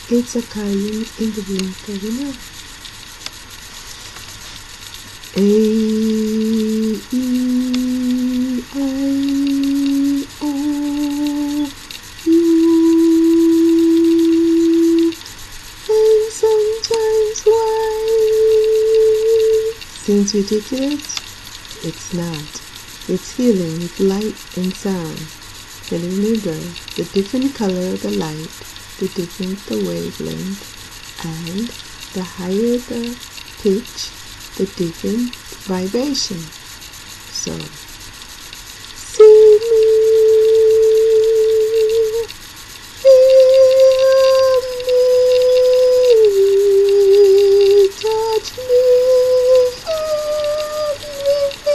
It's occurring in the blink of an eye. A, E, I, O, U, and sometimes Y. Seems ridiculous? It's not. It's healing with light and sound. And remember, the different color of the light, the different the wavelength, and the higher the pitch, the different vibration. So, see me, feel me, touch me, heal me.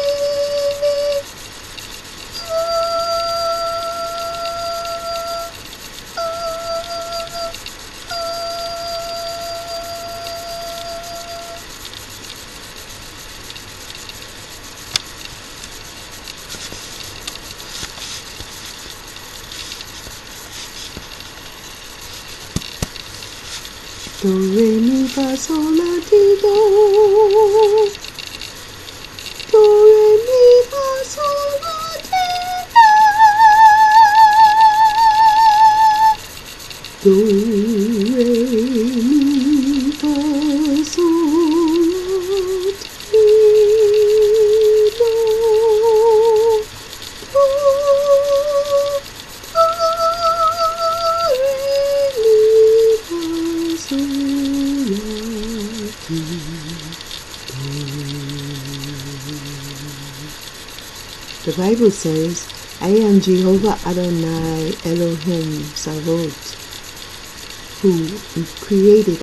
Do, re, mi, fa, sol, la, ti, do. Do, re, mi, fa, sol, la, ti, do. Do, re, mi, fa, sol, la, ti, do. Do, re, mi, fa, sol, la, ti, do. The Bible says, I am Jehovah Adonai Elohim Savot, who created